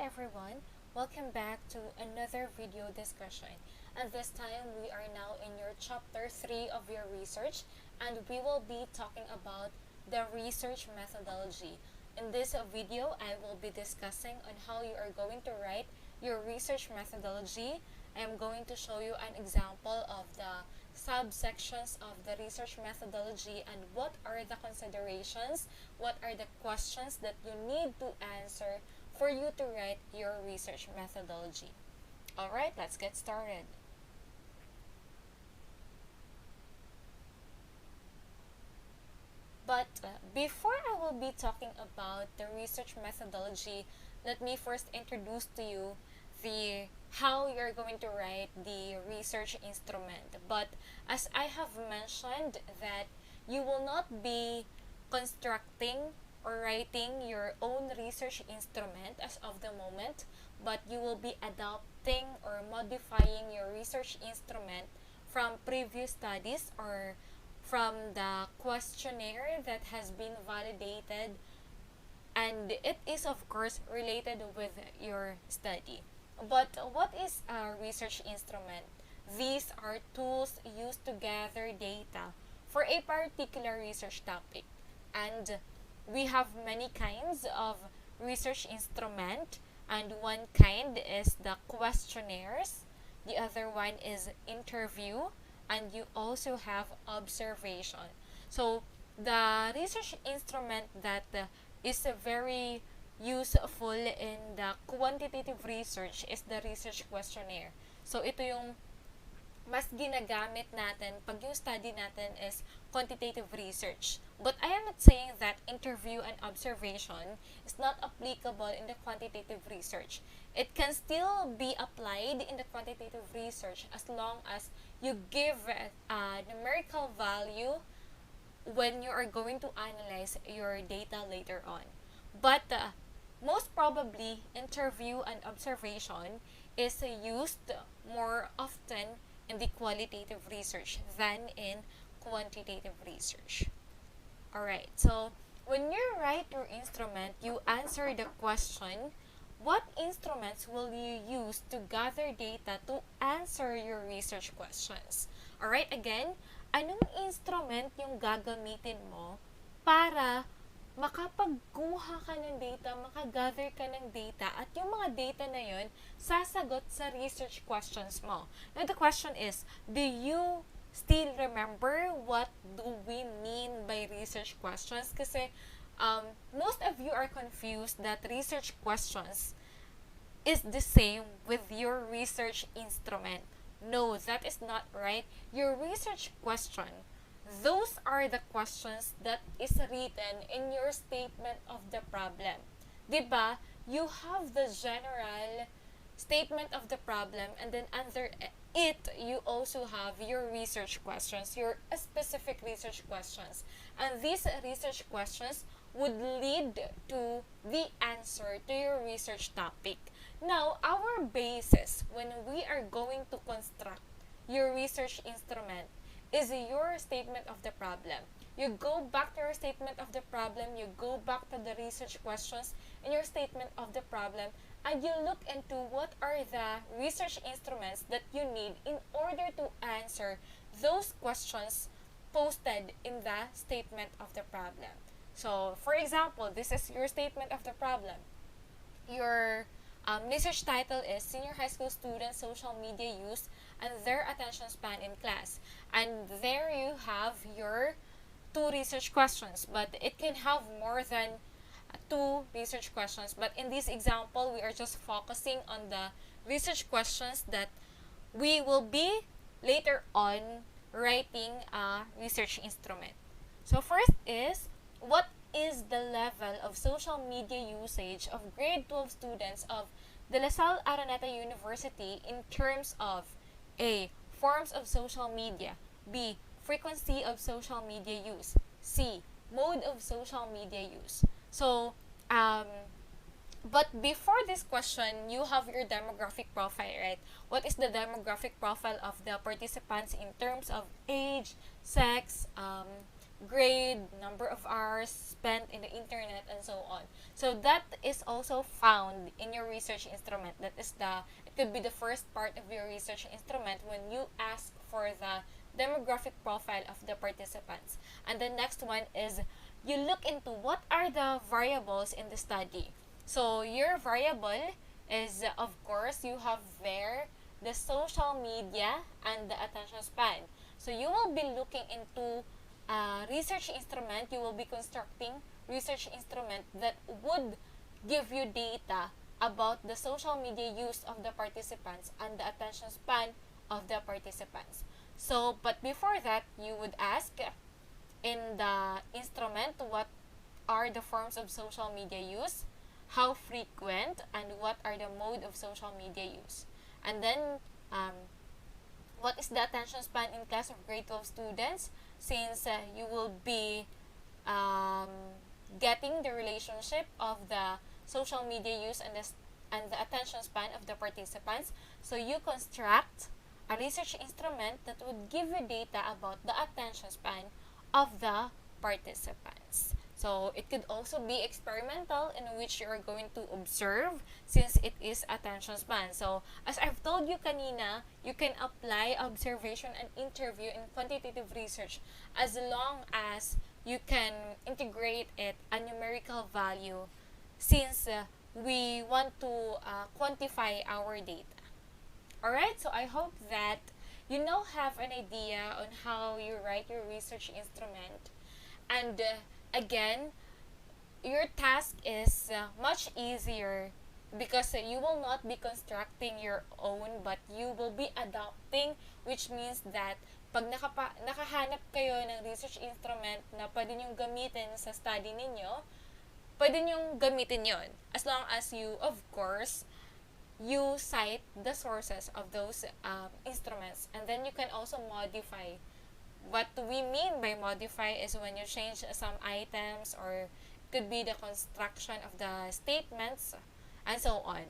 everyone, welcome back to another video discussion, and this time we are now in your chapter 3 of your research, and we will be talking about the research methodology. In this video, I will be discussing on how you are going to write your research methodology. I am going to show you an example of the subsections of the research methodology and what are the considerations, what are the questions that you need to answer for you to write your research methodology. Alright, let's get started. But before I will be talking about the research methodology, let me first introduce to you the how you're going to write the research instrument. But as I have mentioned that you will not be constructing or writing your own research instrument as of the moment, but you will be adapting or modifying your research instrument from previous studies or from the questionnaire that has been validated, and it is of course related with your study. But what is a research instrument? These are tools used to gather data for a particular research topic, and we have many kinds of research instrument, and one kind is the questionnaires, the other one is interview, and you also have observation. So the research instrument that is very useful in the quantitative research is the research questionnaire. So ito yung mas ginagamit natin pag yung study natin is quantitative research. But I am not saying that interview and observation is not applicable in the quantitative research. It can still be applied in the quantitative research as long as you give a numerical value when you are going to analyze your data later on. But most probably, interview and observation is used more often in the qualitative research than in quantitative research. Alright, so when you write your instrument, you answer the question, what instruments will you use to gather data to answer your research questions? Alright, again, anong instrument yung gagamitin mo para makapagkuha ka ng data, makagather ka ng data, at yung mga data na yun, sasagot sa research questions mo. Now, the question is, do you still remember what do we mean by research questions? Kasi most of you are confused that research questions is the same with your research instrument. No, that is not right. Your research question, those are the questions that is written in your statement of the problem. Diba? You have the general statement of the problem, and then under it, you also have your research questions, your specific research questions. And these research questions would lead to the answer to your research topic. Now, our basis when we are going to construct your research instrument is your statement of the problem. You go back to your statement of the problem, you go back to the research questions in your statement of the problem, and you look into what are the research instruments that you need in order to answer those questions posted in the statement of the problem. So, for example, this is your statement of the problem. Your research title is Senior High School Students Social Media Use and Their Attention Span in Class. And there you have your 2 research questions, but it can have more than 2 research questions. But in this example, we are just focusing on the research questions that we will be later on writing a research instrument. So first is, what is the level of social media usage of grade 12 students of De La Salle Araneta University in terms of A. Forms of social media, B. Frequency of social media use, C. Mode of social media use. So, but before this question, you have your demographic profile, right? What is the demographic profile of the participants in terms of age, sex, grade, number of hours spent in the internet, and so on. So that is also found in your research instrument. It could be the first part of your research instrument when you ask for the demographic profile of the participants. And the next one is you look into what are the variables in the study. So your variable is, of course, you have there the social media and the attention span. So you will be looking into research instrument, you will be constructing research instrument that would give you data about the social media use of the participants and the attention span of the participants. So, but before that, you would ask in the instrument what are the forms of social media use, how frequent, and what are the mode of social media use. And then, what is the attention span in class of grade 12 students, since you will be getting the relationship of the social media use and the attention span of the participants. So you construct a research instrument that would give you data about the attention span of the participants. So it could also be experimental, in which you are going to observe, since it is attention span. So as I've told you kanina, you can apply observation and interview in quantitative research as long as you can integrate it a numerical value, since we want to quantify our data. Alright, so I hope that you now have an idea on how you write your research instrument. And again, your task is much easier because you will not be constructing your own, but you will be adapting, which means that pag nakahanap kayo ng research instrument na pwede nyong gamitin sa study ninyo, pwede nyong gamitin yon, as long as you, of course, you cite the sources of those instruments, and then you can also modify. What we mean by modify is when you change some items, or it could be the construction of the statements, and so on.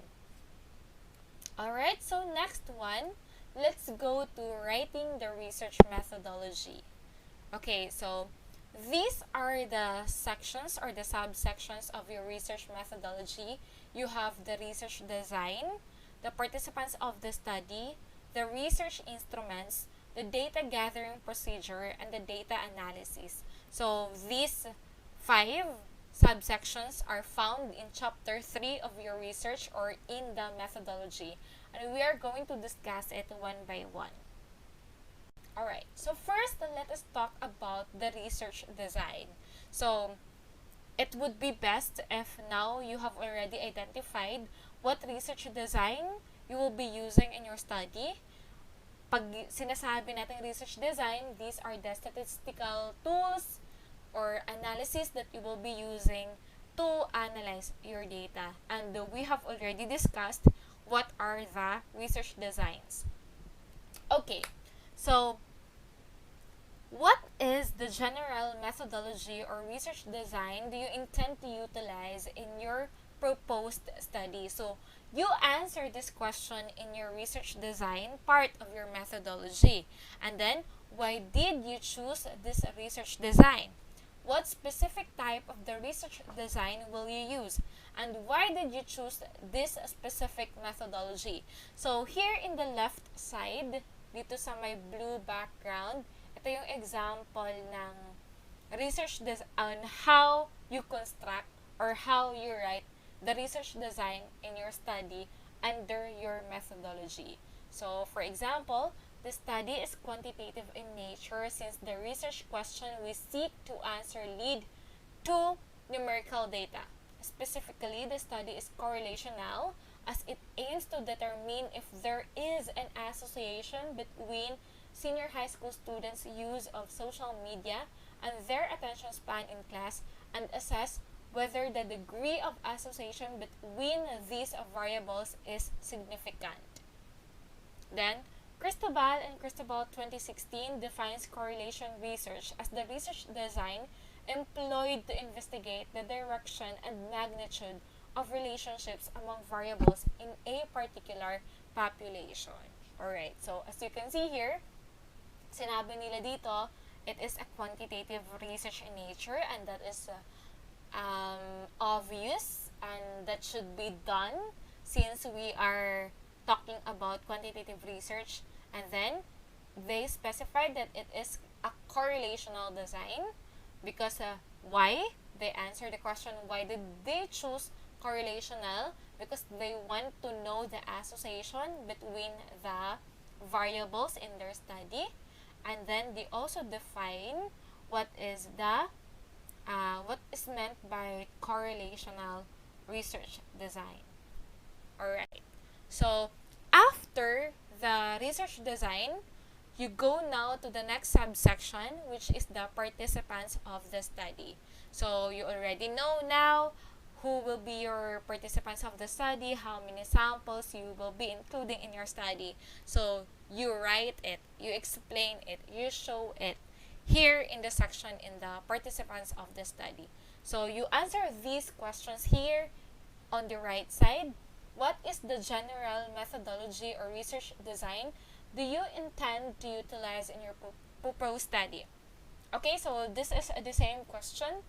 Alright, so next one, let's go to writing the research methodology. Okay, so these are the sections or the subsections of your research methodology. You have the research design, the participants of the study, the research instruments, the data gathering procedure, and the data analysis. So these 5 subsections are found in chapter 3 of your research, or in the methodology, and we are going to discuss it one by one. Alright, so first let us talk about the research design. So it would be best if now you have already identified what research design you will be using in your study. Pag sinasabi natin research design, these are the statistical tools or analysis that you will be using to analyze your data. And we have already discussed what are the research designs. Okay, so what is the general methodology or research design do you intend to utilize in your proposed study? So you answer this question in your research design part of your methodology. And then, why did you choose this research design? What specific type of the research design will you use? And why did you choose this specific methodology? So here in the left side, dito sa may blue background, ito yung example ng research on how you construct or how you write the research design in your study under your methodology. So, for example, the study is quantitative in nature, since the research question we seek to answer lead to numerical data. Specifically, the study is correlational, as it aims to determine if there is an association between senior high school students' use of social media and their attention span in class, and assess whether the degree of association between these variables is significant. Then, Cristobal and Cristobal 2016 defines correlation research as the research design employed to investigate the direction and magnitude of relationships among variables in a particular population. Alright, so as you can see here, sinabi nila dito, it is a quantitative research in nature, and that is obvious, that should be done since we are talking about quantitative research. And then they specified that it is a correlational design because why? They answered the question, why did they choose correlational? Because they want to know the association between the variables in their study. And then they also define what is meant by correlational research design. Alright. So after the research design, you go now to the next subsection, which is the participants of the study. So you already know now who will be your participants of the study, how many samples you will be including in your study. So you write it, you explain it, you show it here in the section in the participants of the study. So you answer these questions here on the right side. What is the general methodology or research design do you intend to utilize in your proposed study? Okay, so this is the same question.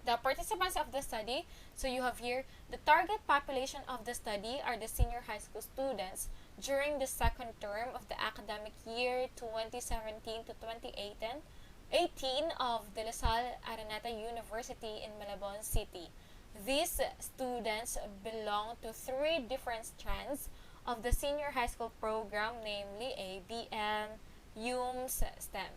The participants of the study, so you have here, the target population of the study are the senior high school students during the second term of the academic year 2017 to 2018 of De La Salle Araneta University in Malabon City. These students belong to 3 different strands of the senior high school program, namely ABM, UMS, STEM.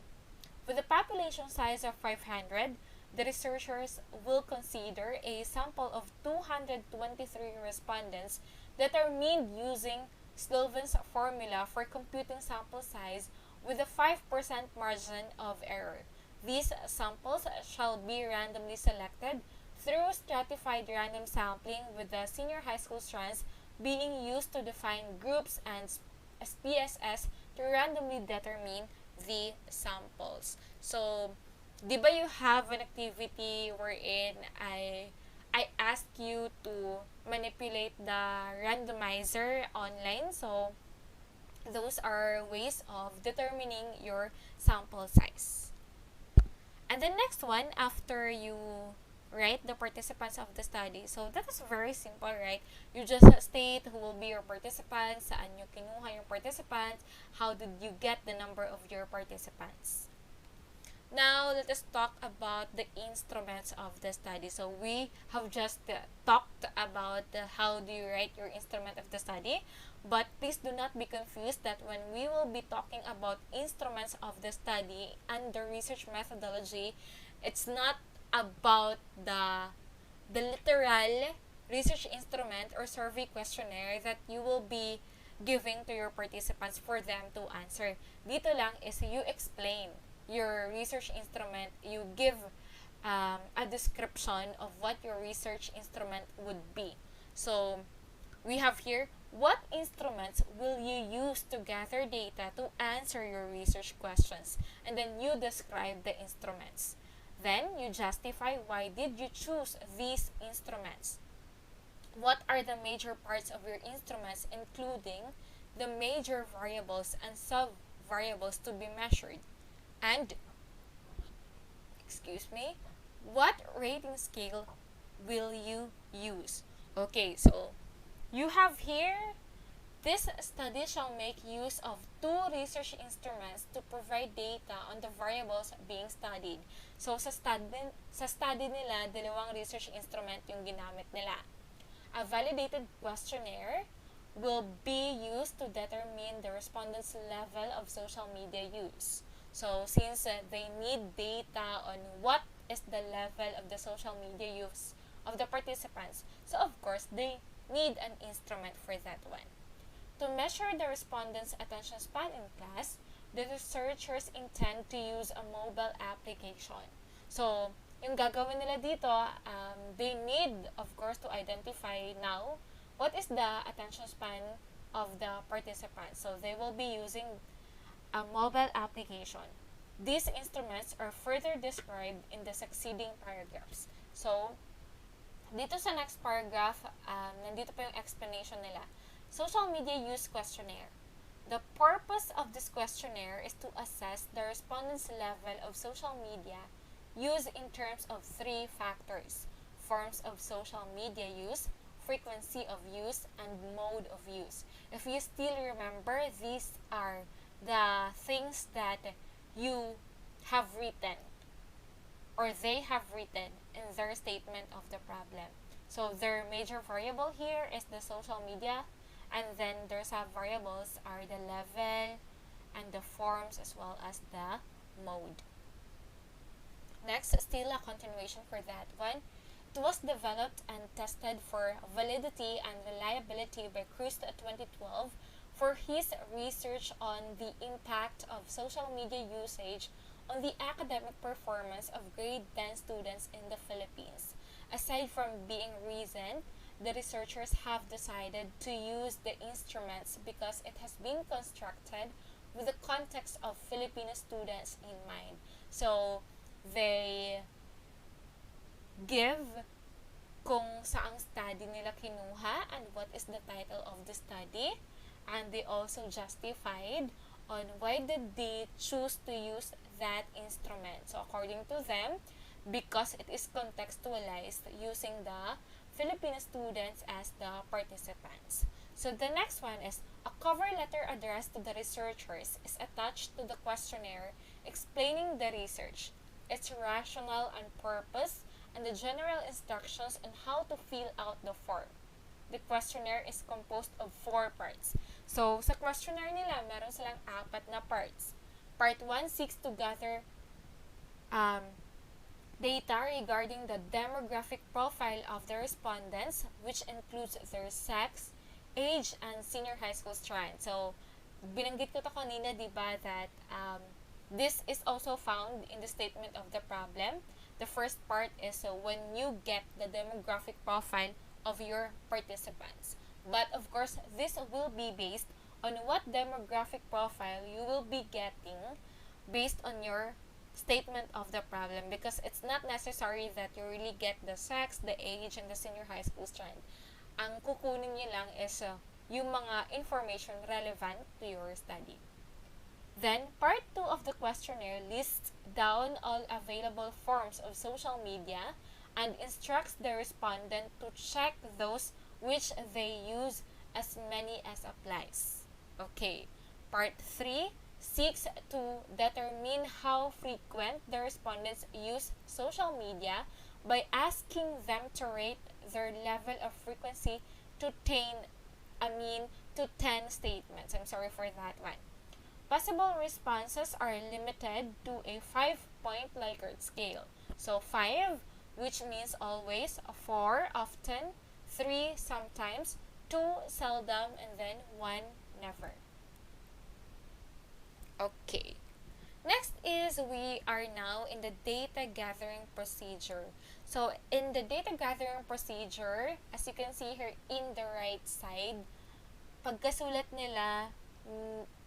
With a population size of 500, the researchers will consider a sample of 223 respondents determined using Sloven's formula for computing sample size with a 5% margin of error. These samples shall be randomly selected through stratified random sampling, with the senior high school strands being used to define groups and SPSS to randomly determine the samples. So, di ba you have an activity wherein I ask you to manipulate the randomizer online? So, those are ways of determining your sample size. And the next one, after you write the participants of the study, so that is very simple, right? You just state who will be your participants, saan nyo kinuha yung participants, how did you get the number of your participants. Now, let us talk about the instruments of the study. So, we have just talked about how do you write your instrument of the study. But please do not be confused that when we will be talking about instruments of the study and the research methodology, it's not about the literal research instrument or survey questionnaire that you will be giving to your participants for them to answer. Dito lang is you explain your research instrument, you give a description of what your research instrument would be. So, we have here, what instruments will you use to gather data to answer your research questions? And then you describe the instruments. Then, you justify why did you choose these instruments. What are the major parts of your instruments, including the major variables and sub-variables to be measured? And, what rating scale will you use? Okay, so you have here, this study shall make use of 2 research instruments to provide data on the variables being studied. So, sa study nila, 2 research instrument yung ginamit nila. A validated questionnaire will be used to determine the respondents' level of social media use. So, since they need data on what is the level of the social media use of the participants, so of course, they need an instrument for that one. To measure the respondents' attention span in class, the researchers intend to use a mobile application. So, yung gagawin nila dito, they need, of course, to identify now what is the attention span of the participants. So, they will be using a mobile application. These instruments are further described in the succeeding paragraphs. So, dito sa next paragraph, nandito pa yung explanation nila. Social media use questionnaire. The purpose of this questionnaire is to assess the respondents' level of social media use in terms of 3 factors: forms of social media use, frequency of use, and mode of use. If you still remember, these are the things that you have written or they have written in their statement of the problem. So their major variable here is the social media, and then their sub variables are the level and the forms as well as the mode. Next, still a continuation for that one. It was developed and tested for validity and reliability by Cruz 2012 for his research on the impact of social media usage on the academic performance of grade 10 students in the Philippines. Aside from being reasoned, the researchers have decided to use the instruments because it has been constructed with the context of Filipino students in mind. So, they give kung saang study nila kinuha and what is the title of the study, and they also justified on why did they choose to use that instrument. So according to them, because it is contextualized using the Filipino students as the participants. So the next one is a cover letter addressed to the researchers is attached to the questionnaire explaining the research, its rationale and purpose, and the general instructions on how to fill out the form. The questionnaire is composed of 4 parts. So, sa questionnaire nila, meron silang 4 na parts. Part 1 seeks to gather data regarding the demographic profile of the respondents, which includes their sex, age, and senior high school strand. So, binanggit ko to kanina, diba, that this is also found in the statement of the problem. The first part is when you get the demographic profile of your participants. But of course, this will be based on what demographic profile you will be getting based on your statement of the problem, because it's not necessary that you really get the sex, the age, and the senior high school strand. Ang kukunin niyo lang is yung mga information relevant to your study. Then, part 2 of the questionnaire lists down all available forms of social media and instructs the respondent to check those which they use as many as applies. Okay. Part 3 seeks to determine how frequent the respondents use social media by asking them to rate their level of frequency to 10 statements. I'm sorry for that one. Possible responses are limited to a 5-point Likert scale. So 5, which means always, 4, often, 3, sometimes, 2, seldom, and then 1, never. Okay. Next is we are now in the data gathering procedure. So in the data gathering procedure, as you can see here in the right side, pagkasulat nila,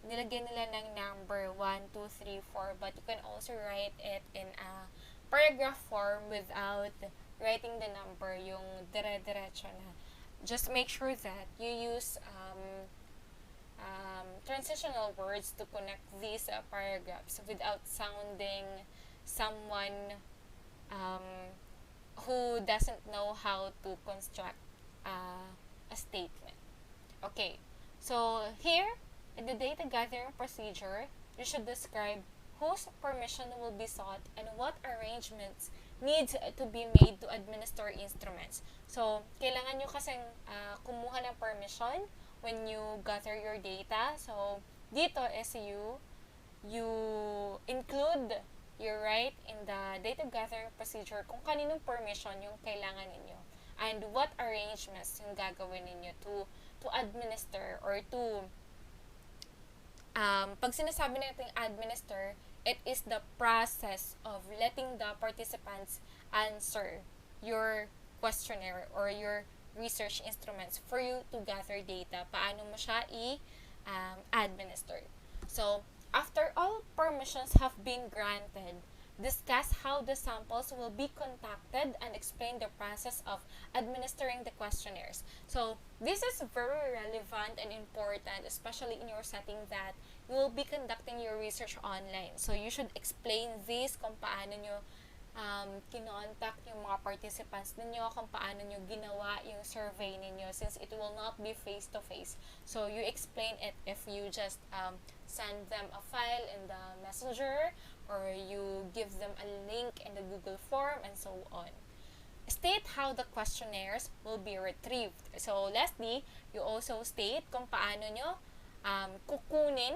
nilagyan nila ng number 1, 2, 3, 4, but you can also write it in a paragraph form without writing the number, yung dire-diretso na. Just make sure that you use transitional words to connect these paragraphs without sounding someone who doesn't know how to construct a statement. Okay, so here in the data gathering procedure, you should describe whose permission will be sought and what arrangements need to be made to administer instruments. So, kailangan nyo kasing kumuha ng permission when you gather your data. So, dito is you include, you write in the data gathering procedure kung kaninong permission yung kailangan ninyo and what arrangements yung gagawin ninyo to administer or to pag sinasabi natin administer, it is the process of letting the participants answer your questionnaire or your research instruments for you to gather data. Paano mo siya i-administer. So, after all permissions have been granted, discuss how the samples will be contacted and explain the process of administering the questionnaires. So, this is very relevant and important, especially in your setting that you will be conducting your research online. So, you should explain this kung paano nyo kinontact yung mga participants ninyo kung paano nyo ginawa yung survey ninyo since it will not be face-to-face. So, you explain it if you just send them a file in the messenger or you give them a link in the Google form and so on. State how the questionnaires will be retrieved. So, lastly, you also state kung paano nyo kukunin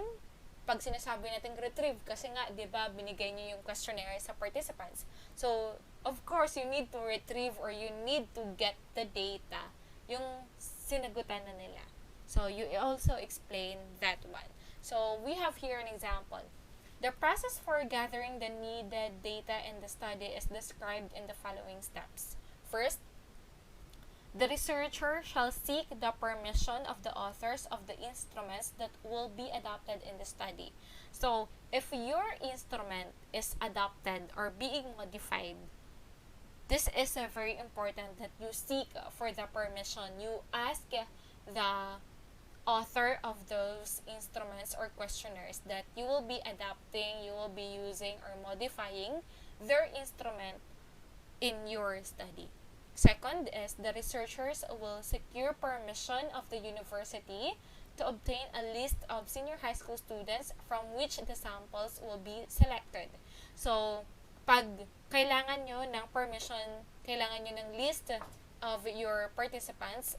pag sinasabi natin retrieve kasi nga 'di ba binigay niyo yung questionnaire sa participants. So, of course, you need to retrieve or you need to get the data yung sinagutan na nila. So, you also explain that one. So, we have here an example. The process for gathering the needed data in the study is described in the following steps. First, the researcher shall seek the permission of the authors of the instruments that will be adopted in the study. So, if your instrument is adopted or being modified, this is very important that you seek for the permission. You ask the author of those instruments or questionnaires that you will be adapting, you will be using or modifying their instrument in your study. Second is the researchers will secure permission of the university to obtain a list of senior high school students from which the samples will be selected. So, pag kailangan nyo ng permission, kailangan nyo ng list of your participants,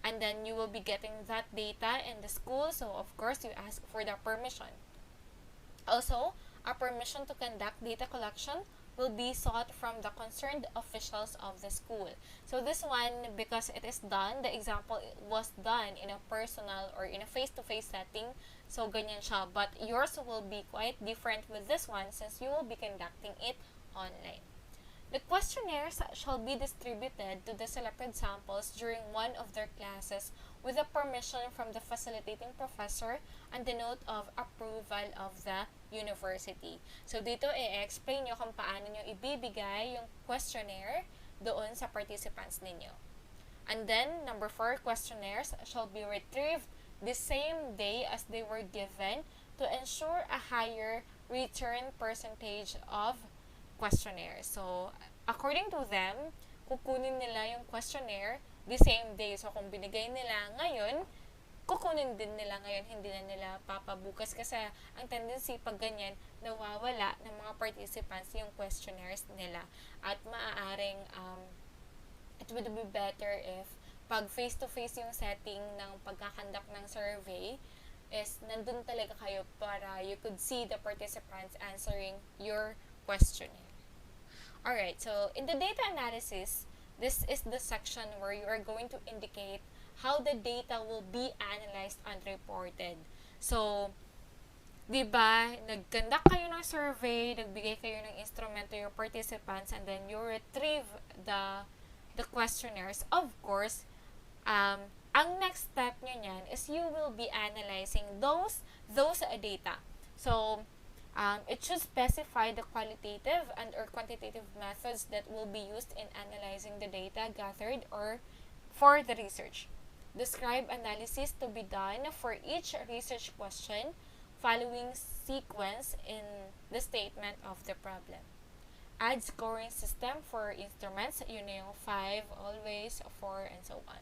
and then you will be getting that data in the school, so of course you ask for the permission. Also, a permission to conduct data collection will be sought from the concerned officials of the school. So this one, because it is done, the example was done in a personal or in a face-to-face setting, so ganyan siya. But yours will be quite different with this one since you will be conducting it online. The questionnaires shall be distributed to the selected samples during one of their classes with the permission from the facilitating professor and the note of approval of the university. So, dito i-explain nyo kung paano nyo ibibigay yung questionnaire doon sa participants ninyo. And then, number 4, questionnaires shall be retrieved the same day as they were given to ensure a higher return percentage of questionnaire. So, according to them, kukunin nila yung questionnaire the same day. So, kung binigay nila ngayon, kukunin din nila ngayon, hindi na nila papabukas kasi ang tendency pag ganyan, nawawala ng mga participants yung questionnaires nila. At maaaring, it would be better if pag face-to-face yung setting ng pagkakandak ng survey, is nandun talaga kayo para you could see the participants answering your questionnaire. Alright, so in the data analysis, this is the section where you are going to indicate how the data will be analyzed and reported. So, di ba, nag-conduct kayo ng survey, nagbigay kayo ng instrument to your participants, and then you retrieve the questionnaires. Of course, ang next step nyo niyan is you will be analyzing those data. So, it should specify the qualitative and or quantitative methods that will be used in analyzing the data gathered or for the research. Describe analysis to be done for each research question following sequence in the statement of the problem. Add scoring system for instruments, 5, always, 4, and so on.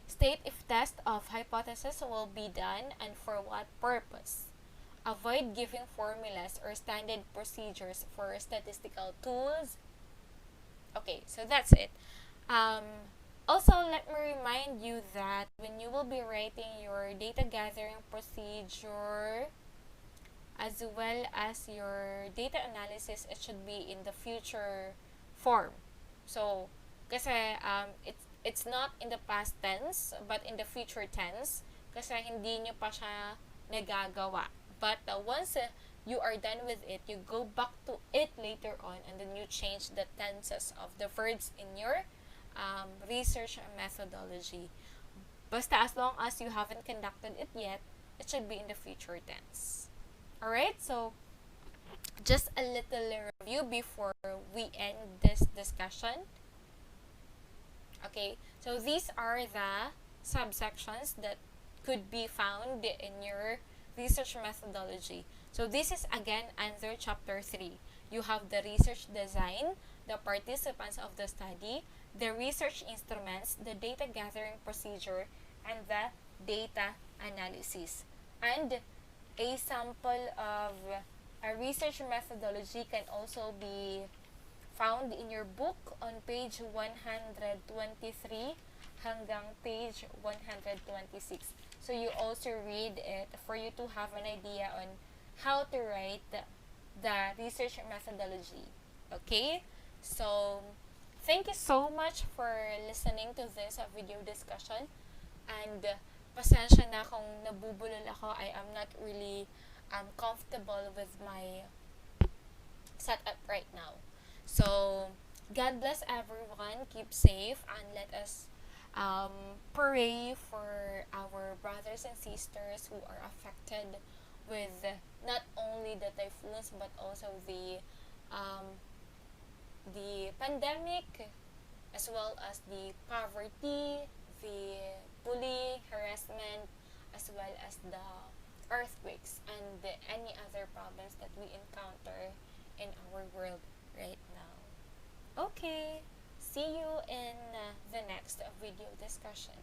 State if test of hypothesis will be done and for what purpose. Avoid giving formulas or standard procedures for statistical tools. Okay, so that's it. Also, let me remind you that when you will be writing your data gathering procedure as well as your data analysis, it should be in the future form. So, kasi it's not in the past tense, but in the future tense, kasi hindi nyo pa siya nagagawa. But once you are done with it, you go back to it later on and then you change the tenses of the verbs in your research methodology. Basta as long as you haven't conducted it yet, it should be in the future tense. Alright, so just a little review before we end this discussion. Okay, so these are the subsections that could be found in your research methodology. So this is again under chapter 3. You have the research design, the participants of the study, the research instruments, the data gathering procedure, and the data analysis. And a sample of a research methodology can also be found in your book on page 123 hanggang page 126. So you also read it for you to have an idea on how to write the research methodology. Okay? So, thank you so much for listening to this video discussion. And pasensya na kung nabubulol ako. I am not really comfortable with my setup right now. So, God bless everyone. Keep safe and let us pray for our brothers and sisters who are affected with not only the typhoons but also the pandemic, as well as the poverty, the bullying, harassment, as well as the earthquakes and any other problems that we encounter in our world right now. Okay, see you in the next video discussion.